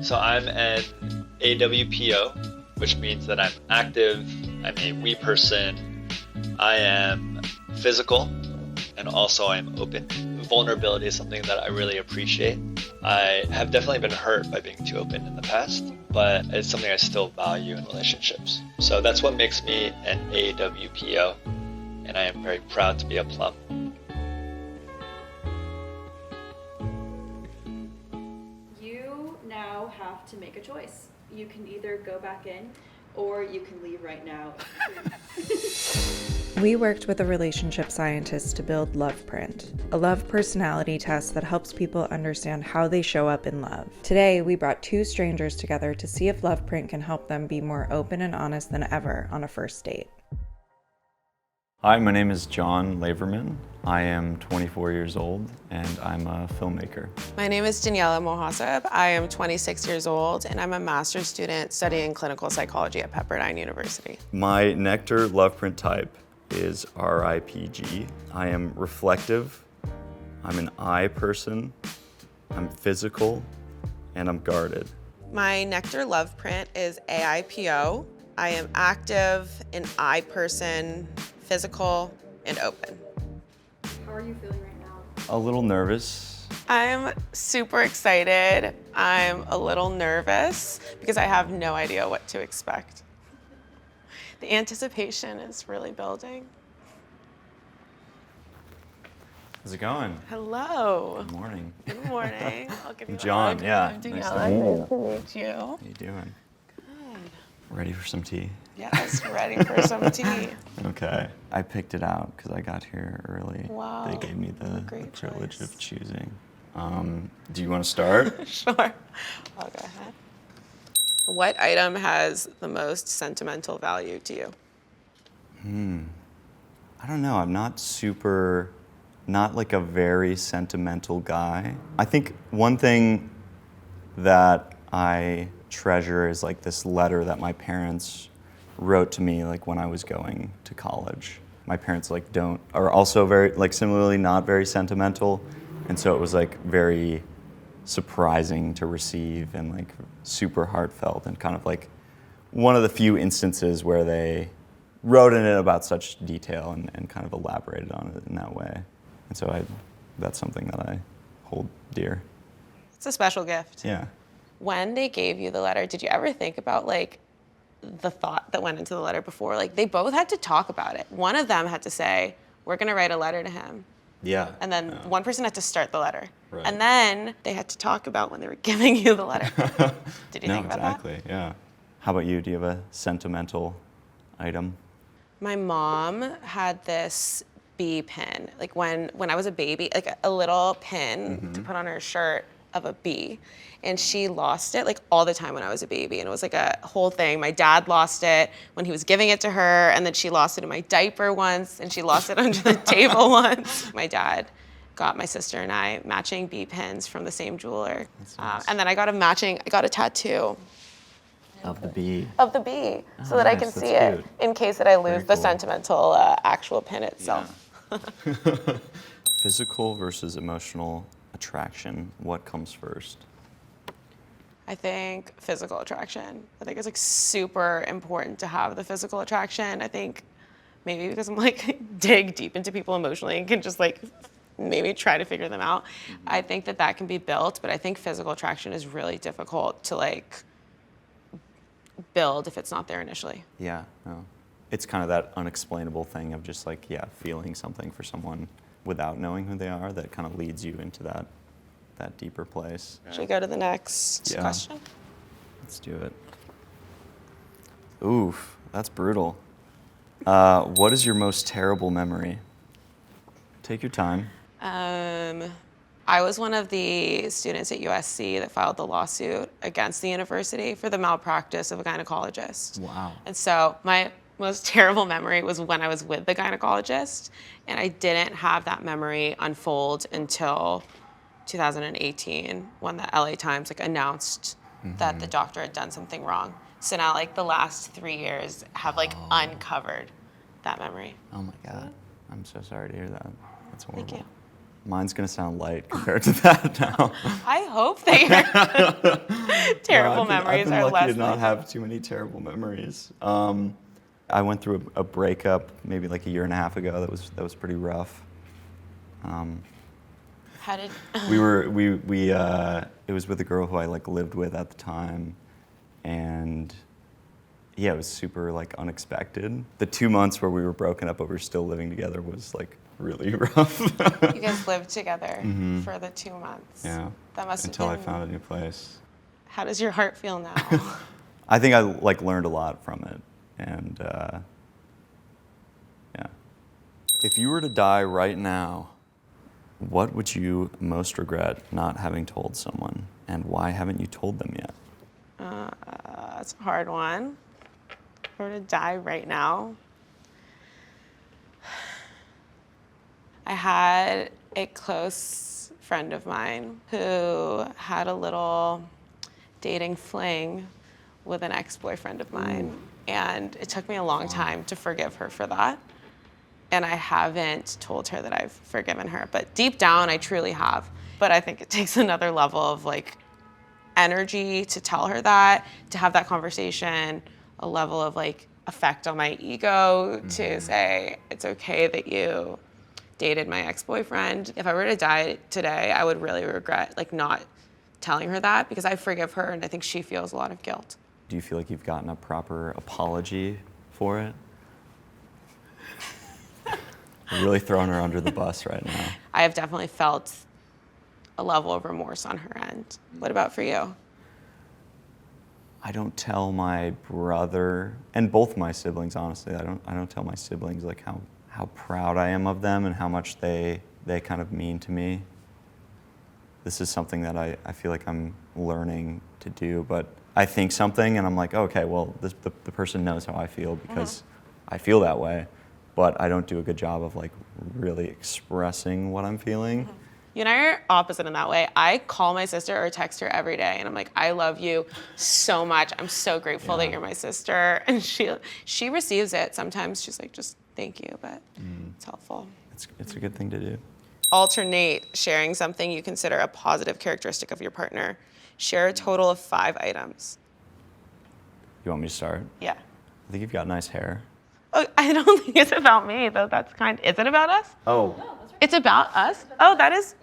So I'm an AWPO, which means that I'm active, I'm a we person, I am physical, and also I'm open. Vulnerability is something that I really appreciate. I have definitely been hurt by being too open in the past, but it's something I still value in relationships. So that's what makes me an AWPO, and I am very proud to be a plum. You now have to make a choice. You can either go back in or you can leave right now. We worked with a relationship scientist to build LovePrint, a love personality test that helps people understand how they show up in love. Today, we brought two strangers together to see if LovePrint can help them be more open and honest than ever on a first date. Hi, my name is John Laverman. I am 24 years old and I'm a filmmaker. My name is Daniela Mohaseb. I am 26 years old and I'm a master's student studying clinical psychology at Pepperdine University. My nectar LovePrint type is RIPG. I am reflective, I'm an I person, I'm physical, and I'm guarded. My nectar love print is AIPO. I am active, an I person, physical, and open. How are you feeling right now? A little nervous. I'm super excited. I'm a little nervous because I have no idea what to expect. The anticipation is really building. How's it going? Hello. Good morning. Good morning. I'll give you a John, hug. yeah. I'm Nice to Daniela. meet you. Nice to meet you. How you doing? Good. Ready for some tea? Yes, ready for some tea. Okay. I picked it out because I got here early. Wow. They gave me the Great privilege choice. of choosing. Do you want to start? Sure. I'll go ahead. What item has the most sentimental value to you? I don't know. I'm not like a very sentimental guy. I think one thing that I treasure is like this letter that my parents wrote to me like when I was going to college. My parents are also very like similarly not very sentimental, and so it was like very surprising to receive and like super heartfelt and kind of like one of the few instances where they wrote in it about such detail and kind of elaborated on it in that way. And so that's something that I hold dear. It's a special gift. Yeah. When they gave you the letter, did you ever think about like the thought that went into the letter before? Like they both had to talk about it. One of them had to say, we're gonna write a letter to him. Yeah. And then one person had to start the letter. Right. And then they had to talk about when they were giving you the letter. Did you think about that? No, exactly, yeah. How about you? Do you have a sentimental item? My mom had this bee pin, like when I was a baby, like a little pin to put on her shirt of a bee. And she lost it like all the time when I was a baby. And it was like a whole thing. My dad lost it when he was giving it to her. And then she lost it in my diaper once. And she lost it under the table once. My dad got my sister and I matching bee pins from the same jeweler. Nice. And then I got a tattoo Of the bee. of the bee so Oh, that I nice. can That's see it cute. in case that I lose Very the cool. sentimental actual pin itself. Physical versus emotional attraction. What comes first? I think physical attraction. I think it's like super important to have the physical attraction. I think maybe because I'm like dig deep into people emotionally and can just like maybe try to figure them out. I think that can be built, but I think physical attraction is really difficult to like build if it's not there initially. Yeah, no. It's kind of that unexplainable thing of just like, yeah, feeling something for someone without knowing who they are that kind of leads you into that deeper place. Should we go to the next Yeah. question? Let's do it. Oof, that's brutal. What is your most terrible memory? Take your time. I was one of the students at USC that filed the lawsuit against the university for the malpractice of a gynecologist. Wow. And so my most terrible memory was when I was with the gynecologist, and I didn't have that memory unfold until 2018 when the LA Times like announced that the doctor had done something wrong. So now like the last 3 years have like uncovered that memory. Oh my God. I'm so sorry to hear that. That's horrible. Thank you. Mine's gonna sound light compared to that now. I hope that your terrible memories I've been are lucky less. to not have too many terrible memories. I went through a breakup maybe like a year and a half ago. That was pretty rough. How did? It was with a girl who I like lived with at the time, and yeah, it was super like unexpected. The 2 months where we were broken up but we were still living together was like really rough. You guys lived together for the 2 months. Yeah. That must until have I been. found a new place. How does your heart feel now? I think I like learned a lot from it, and yeah. If you were to die right now, what would you most regret not having told someone, and why haven't you told them yet? That's a hard one. If I were to die right now, I had a close friend of mine who had a little dating fling with an ex-boyfriend of mine. And it took me a long time to forgive her for that. And I haven't told her that I've forgiven her. But deep down, I truly have. But I think it takes another level of like energy to tell her that, to have that conversation, a level of like effect on my ego to say, it's okay that you dated my ex-boyfriend. If I were to die today, I would really regret like not telling her that, because I forgive her and I think she feels a lot of guilt. Do you feel like you've gotten a proper apology for it? You're really throwing her under the bus right now. I have definitely felt a level of remorse on her end. What about for you? I don't tell my brother, and both my siblings, honestly, I don't tell my siblings like how proud I am of them and how much they kind of mean to me. This is something that I feel like I'm learning to do, but I think something and I'm like, okay, well, the person knows how I feel because I feel that way, but I don't do a good job of like really expressing what I'm feeling. You and I are opposite in that way. I call my sister or text her every day, and I'm like, I love you so much. I'm so grateful that you're my sister. And she receives it. Sometimes she's like, just thank you, but it's helpful. It's a good thing to do. Alternate sharing something you consider a positive characteristic of your partner. Share a total of 5 items. You want me to start? Yeah. I think you've got nice hair. Oh, I don't think it's about me, though. Is it about us? Oh. It's about us? Oh, that is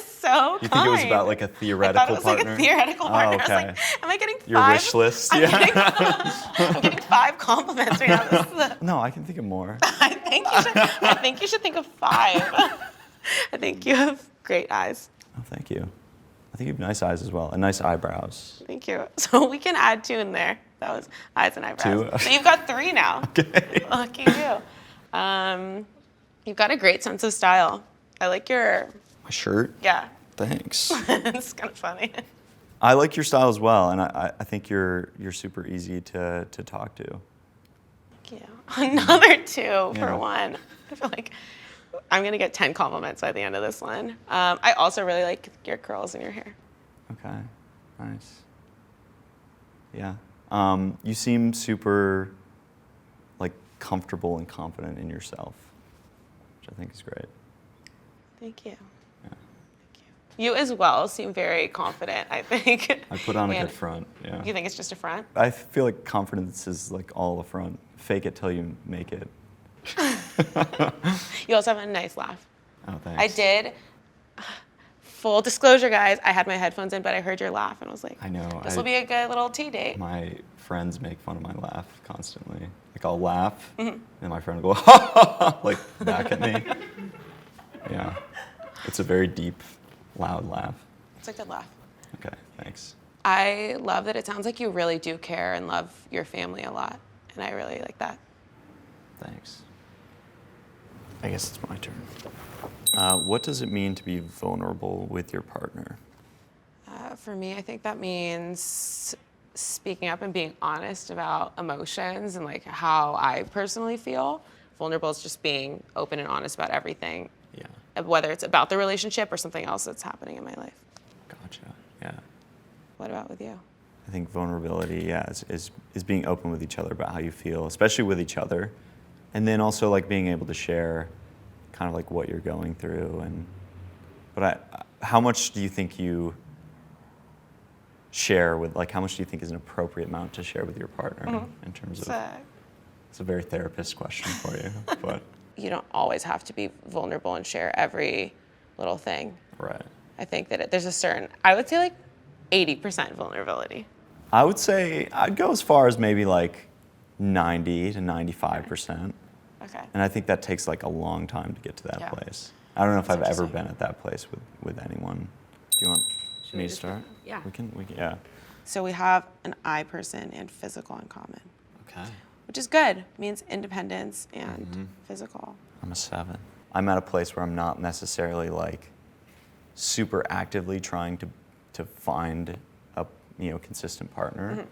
so You kind. think it was about like a theoretical I thought it was partner? like a theoretical partner. Oh, okay. I was like, am I getting 5? Your wish list? I'm Yeah. I'm getting 5 compliments right now. This is No, I can think of more. I think you should think of 5. I think you have great eyes. Oh, thank you. I think you have nice eyes as well, and nice eyebrows. Thank you. So we can add 2 in there. That was eyes and eyebrows. 2? So you've got 3 now. Okay. Lucky you. You've got a great sense of style. I like your, My shirt? yeah. Thanks. It's kind of funny. I like your style as well, and I think you're super easy to talk to. Thank you. Another 2 Yeah. for 1. I feel like I'm going to get 10 compliments by the end of this one. I also really like your curls and your hair. Okay, nice. Yeah. You seem super, like, comfortable and confident in yourself, which I think is great. Thank you. Yeah. Thank you. You as well seem very confident, I think. I put on a And good front, yeah. You think it's just a front? I feel like confidence is like all a front. Fake it till you make it. You also have a nice laugh. Oh, thanks. I did. Full disclosure, guys, I had my headphones in, but I heard your laugh and I was like, I know. this will be a good little tea date. My friends make fun of my laugh constantly. Like I'll laugh, and my friend will go, ha ha ha, like back at me. Yeah. It's a very deep, loud laugh. It's a good laugh. Okay, thanks. I love that it sounds like you really do care and love your family a lot. And I really like that. Thanks. I guess it's my turn. What does it mean to be vulnerable with your partner? For me, I think that means speaking up and being honest about emotions and like how I personally feel. Vulnerable is just being open and honest about everything, Yeah. whether it's about the relationship or something else that's happening in my life. Gotcha. Yeah. What about with you? I think vulnerability, yeah, is being open with each other about how you feel, especially with each other. And then also like being able to share kind of like what you're going through and But how much do you think you share with, like, how much do you think is an appropriate amount to share with your partner in terms of? It's a very therapist question for you, but. You don't always have to be vulnerable and share every little thing. Right. I think that there's a certain, I would say like 80% vulnerability. I would say, I'd go as far as maybe like 90 to 95%. Okay. And I think that takes like a long time to get to that Yeah. place. I don't know if That's I've ever interesting. been at that place with anyone. Do you want Should me we to just- start? Yeah. We can, yeah. So we have an I person and physical in common, Okay. which is good. It means independence and physical. I'm a 7. I'm at a place where I'm not necessarily like super actively trying to find a consistent partner,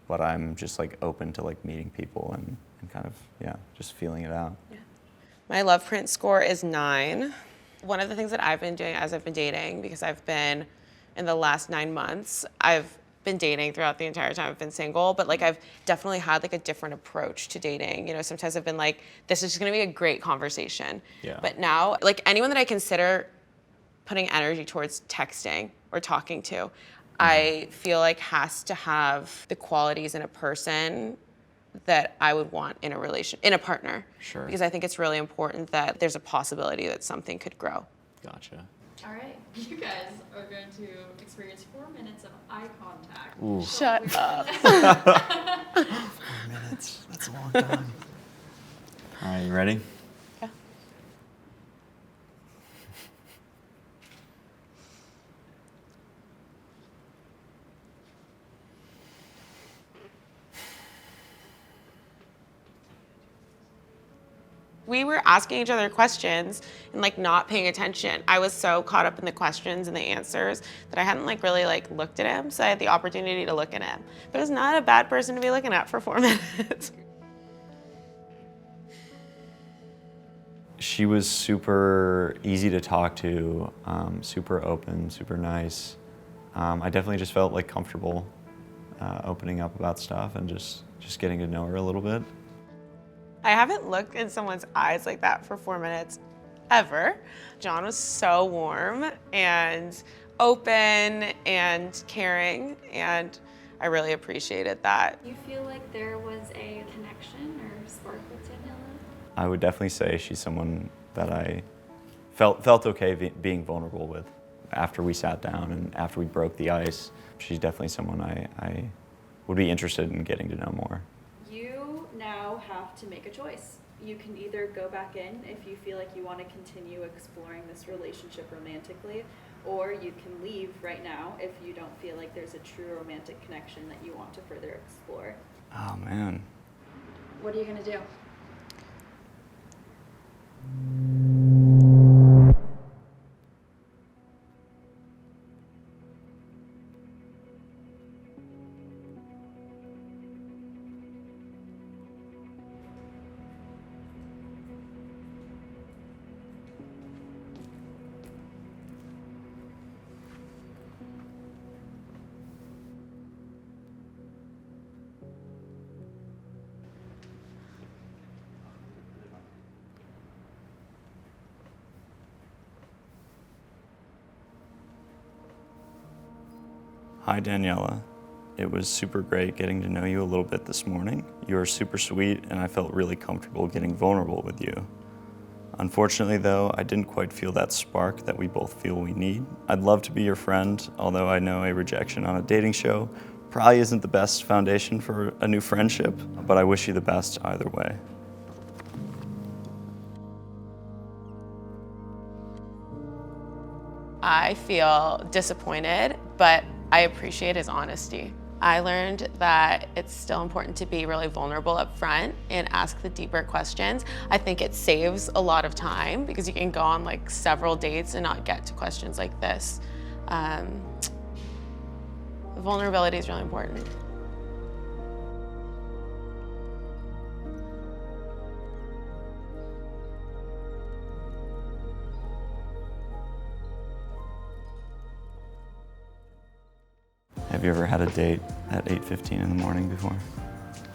but I'm just like open to like meeting people and kind of just feeling it out. Yeah. My love print score is 9. One of the things that I've been doing as I've been dating, because I've been in the last 9 months, I've been dating throughout the entire time I've been single, but like I've definitely had like a different approach to dating. You know, sometimes I've been like, this is just gonna be a great conversation. Yeah. But now, like anyone that I consider putting energy towards texting or talking to, I feel like has to have the qualities in a person that I would want in a partner. Sure. Because I think it's really important that there's a possibility that something could grow. Gotcha. All right, you guys are going to experience 4 minutes of eye contact. Ooh. Shut up. 4 minutes. That's a long time. All right, you ready? Yeah. We were asking each other questions and like not paying attention. I was so caught up in the questions and the answers that I hadn't like really like looked at him. So I had the opportunity to look at him. But it's not a bad person to be looking at for 4 minutes. She was super easy to talk to, super open, super nice. I definitely just felt like comfortable opening up about stuff and just getting to know her a little bit. I haven't looked in someone's eyes like that for 4 minutes, ever. John was so warm and open and caring, and I really appreciated that. You feel like there was a connection or spark with Daniela? I would definitely say she's someone that I felt okay being vulnerable with. After we sat down and after we broke the ice, she's definitely someone I would be interested in getting to know more. You now have to make a choice. You can either go back in if you feel like you want to continue exploring this relationship romantically, or you can leave right now if you don't feel like there's a true romantic connection that you want to further explore. Oh man. What are you going to do? Hi, Daniela. It was super great getting to know you a little bit this morning. You were super sweet, and I felt really comfortable getting vulnerable with you. Unfortunately, though, I didn't quite feel that spark that we both feel we need. I'd love to be your friend, although I know a rejection on a dating show probably isn't the best foundation for a new friendship, but I wish you the best either way. I feel disappointed, but I appreciate his honesty. I learned that it's still important to be really vulnerable up front and ask the deeper questions. I think it saves a lot of time because you can go on like several dates and not get to questions like this. Vulnerability is really important. Have you ever had a date at 8:15 in the morning before?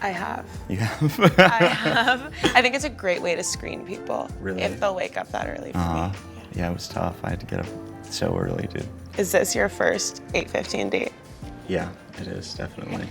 I have. You have? I have. I think it's a great way to screen people Really? if they'll wake up that early for me. Yeah, it was tough. I had to get up so early, dude. Is this your first 8:15 date? Yeah, it is, definitely.